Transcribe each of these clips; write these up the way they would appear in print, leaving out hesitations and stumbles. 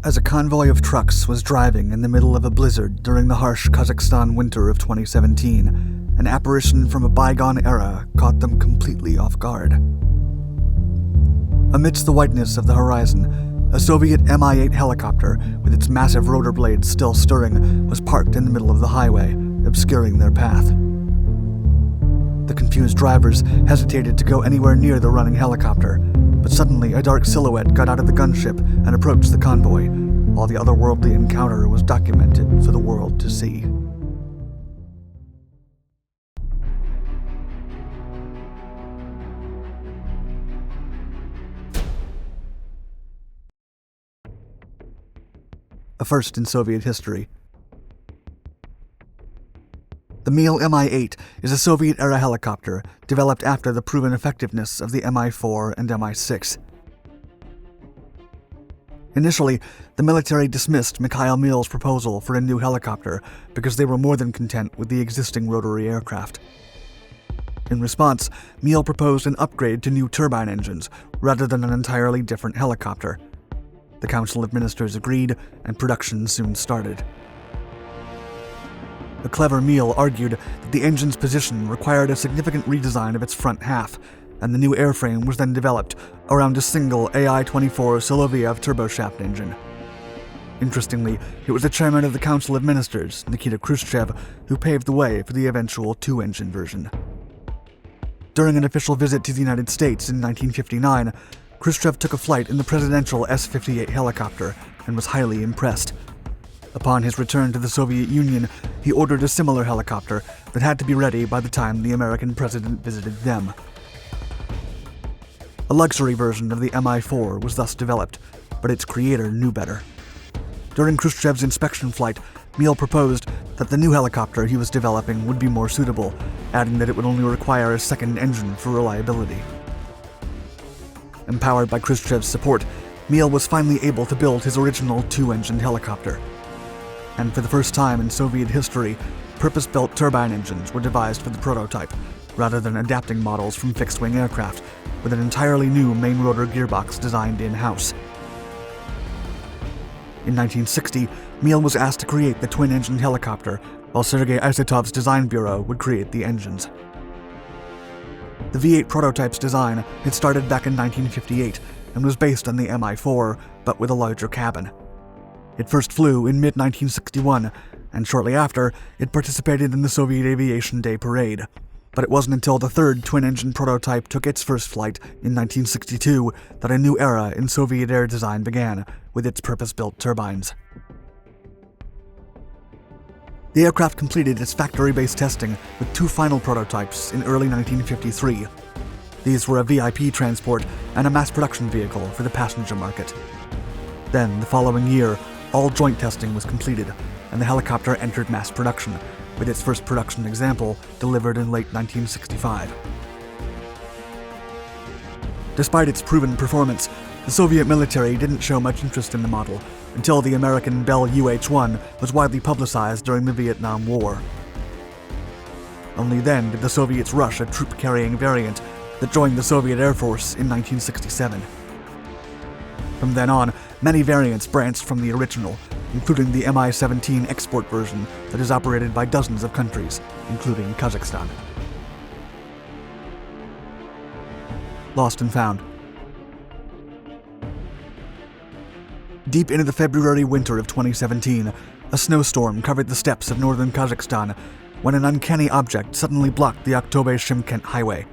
As a convoy of trucks was driving in the middle of a blizzard during the harsh Kazakhstan winter of 2017, an apparition from a bygone era caught them completely off guard. Amidst the whiteness of the horizon, a Soviet Mi-8 helicopter, with its massive rotor blades still stirring, was parked in the middle of the highway, obscuring their path. The confused drivers hesitated to go anywhere near the running helicopter, but suddenly a dark silhouette got out of the gunship and approached the convoy, while the otherworldly encounter was documented for the world to see. A first in Soviet history. The Mi-8 is a Soviet-era helicopter developed after the proven effectiveness of the Mi-4 and Mi-6. Initially, the military dismissed Mikhail Mil's proposal for a new helicopter because they were more than content with the existing rotary aircraft. In response, Mil proposed an upgrade to new turbine engines rather than an entirely different helicopter. The Council of Ministers agreed, and production soon started. The clever Mil argued that the engine's position required a significant redesign of its front half, and the new airframe was then developed around a single AI-24 Soloviev turboshaft engine. Interestingly, it was the chairman of the Council of Ministers, Nikita Khrushchev, who paved the way for the eventual two-engine version. During an official visit to the United States in 1959, Khrushchev took a flight in the presidential S-58 helicopter and was highly impressed. Upon his return to the Soviet Union, he ordered a similar helicopter that had to be ready by the time the American president visited them. A luxury version of the Mi-4 was thus developed, but its creator knew better. During Khrushchev's inspection flight, Mil proposed that the new helicopter he was developing would be more suitable, adding that it would only require a second engine for reliability. Empowered by Khrushchev's support, Mil was finally able to build his original two-engined helicopter. And for the first time in Soviet history, purpose-built turbine engines were devised for the prototype, rather than adapting models from fixed-wing aircraft, with an entirely new main rotor gearbox designed in-house. In 1960, Mil was asked to create the twin-engined helicopter, while Sergei Isatov's design bureau would create the engines. The V8 prototype's design had started back in 1958 and was based on the Mi-4, but with a larger cabin. It first flew in mid-1961, and shortly after, it participated in the Soviet Aviation Day Parade. But it wasn't until the third twin-engine prototype took its first flight in 1962 that a new era in Soviet air design began, with its purpose-built turbines. The aircraft completed its factory-based testing with two final prototypes in early 1953. These were a VIP transport and a mass production vehicle for the passenger market. Then, the following year, all joint testing was completed, and the helicopter entered mass production, with its first production example delivered in late 1965. Despite its proven performance, the Soviet military didn't show much interest in the model until the American Bell UH-1 was widely publicized during the Vietnam War. Only then did the Soviets rush a troop-carrying variant that joined the Soviet Air Force in 1967. From then on, many variants branched from the original, including the Mi-17 export version that is operated by dozens of countries, including Kazakhstan. Lost and found. Deep into the February winter of 2017, a snowstorm covered the steppes of northern Kazakhstan when an uncanny object suddenly blocked the Aktobe-Shymkent highway.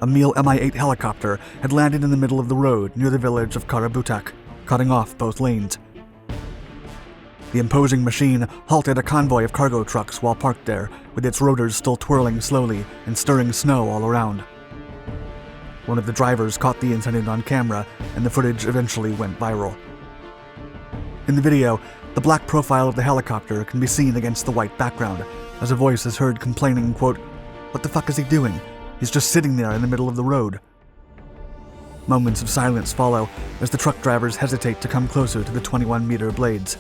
A Mi-8 helicopter had landed in the middle of the road near the village of Karabutak, cutting off both lanes. The imposing machine halted a convoy of cargo trucks while parked there, with its rotors still twirling slowly and stirring snow all around. One of the drivers caught the incident on camera, and the footage eventually went viral. In the video, the black profile of the helicopter can be seen against the white background, as a voice is heard complaining, quote, "What the fuck is he doing? He's just sitting there in the middle of the road." Moments of silence follow as the truck drivers hesitate to come closer to the 21-meter blades.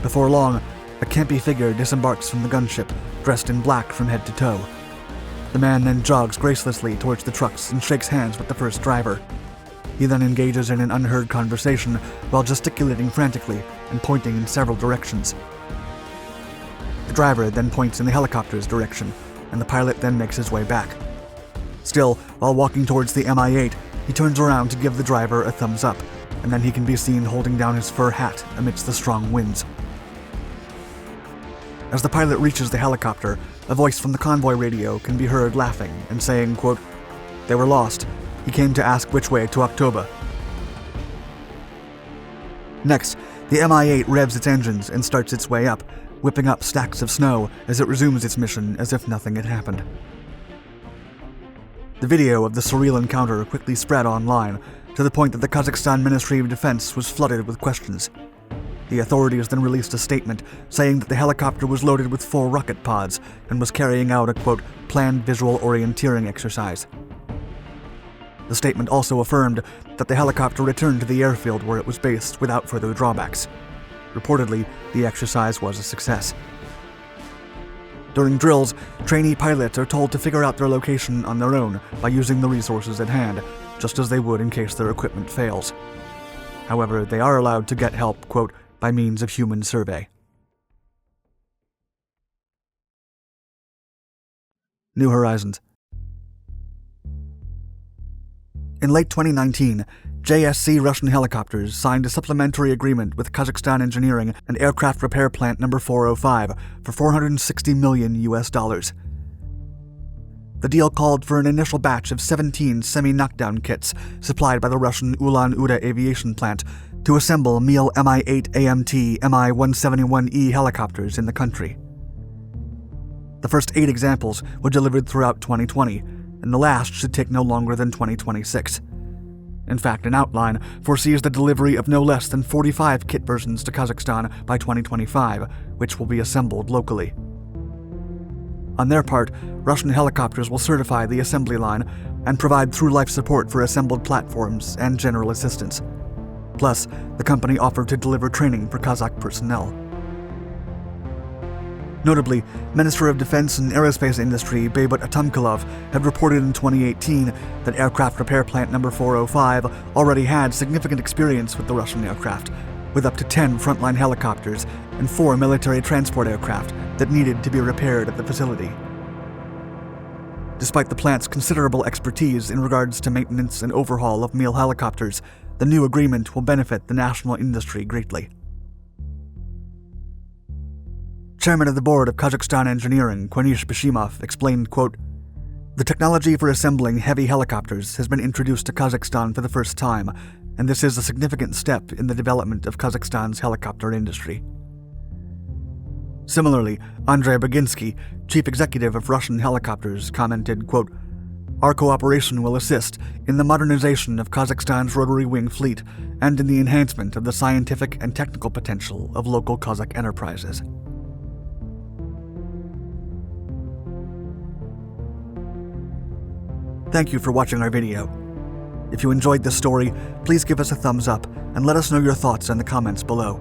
Before long, a campy figure disembarks from the gunship, dressed in black from head to toe. The man then jogs gracelessly towards the trucks and shakes hands with the first driver. He then engages in an unheard conversation while gesticulating frantically and pointing in several directions. The driver then points in the helicopter's direction, and the pilot then makes his way back. Still, while walking towards the Mi-8, he turns around to give the driver a thumbs up, and then he can be seen holding down his fur hat amidst the strong winds. As the pilot reaches the helicopter, a voice from the convoy radio can be heard laughing and saying, quote, "They were lost. He came to ask which way to October." Next, the Mi-8 revs its engines and starts its way up, whipping up stacks of snow as it resumes its mission as if nothing had happened. The video of the surreal encounter quickly spread online, to the point that the Kazakhstan Ministry of Defense was flooded with questions. The authorities then released a statement saying that the helicopter was loaded with 4 rocket pods and was carrying out a, quote, planned visual orienteering exercise. The statement also affirmed that the helicopter returned to the airfield where it was based without further drawbacks. Reportedly, the exercise was a success. During drills, trainee pilots are told to figure out their location on their own by using the resources at hand, just as they would in case their equipment fails. However, they are allowed to get help, quote, by means of human survey. New Horizons. In late 2019, JSC Russian Helicopters signed a supplementary agreement with Kazakhstan Engineering and Aircraft Repair Plant No. 405 for $460 million. The deal called for an initial batch of 17 semi-knockdown kits supplied by the Russian Ulan-Ude aviation plant to assemble Mi-8 AMT Mi-171E helicopters in the country. The first 8 examples were delivered throughout 2020, and the last should take no longer than 2026. In fact, an outline foresees the delivery of no less than 45 kit versions to Kazakhstan by 2025, which will be assembled locally. On their part, Russian helicopters will certify the assembly line and provide through-life support for assembled platforms and general assistance. Plus, the company offered to deliver training for Kazakh personnel. Notably, Minister of Defense and Aerospace Industry Beybut Atamkulov had reported in 2018 that Aircraft Repair Plant No. 405 already had significant experience with the Russian aircraft, with up to 10 frontline helicopters and 4 military transport aircraft that needed to be repaired at the facility. Despite the plant's considerable expertise in regards to maintenance and overhaul of Mi helicopters, the new agreement will benefit the national industry greatly. Chairman of the board of Kazakhstan Engineering, Qanish Bashimov, explained, quote, "The technology for assembling heavy helicopters has been introduced to Kazakhstan for the first time, and this is a significant step in the development of Kazakhstan's helicopter industry." Similarly, Andrei Baginsky, chief executive of Russian Helicopters, commented, quote, "Our cooperation will assist in the modernization of Kazakhstan's rotary wing fleet and in the enhancement of the scientific and technical potential of local Kazakh enterprises." Thank you for watching our video. If you enjoyed this story, please give us a thumbs up and let us know your thoughts in the comments below.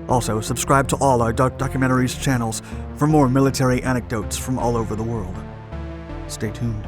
Also, subscribe to all our Dark Documentaries channels for more military anecdotes from all over the world. Stay tuned.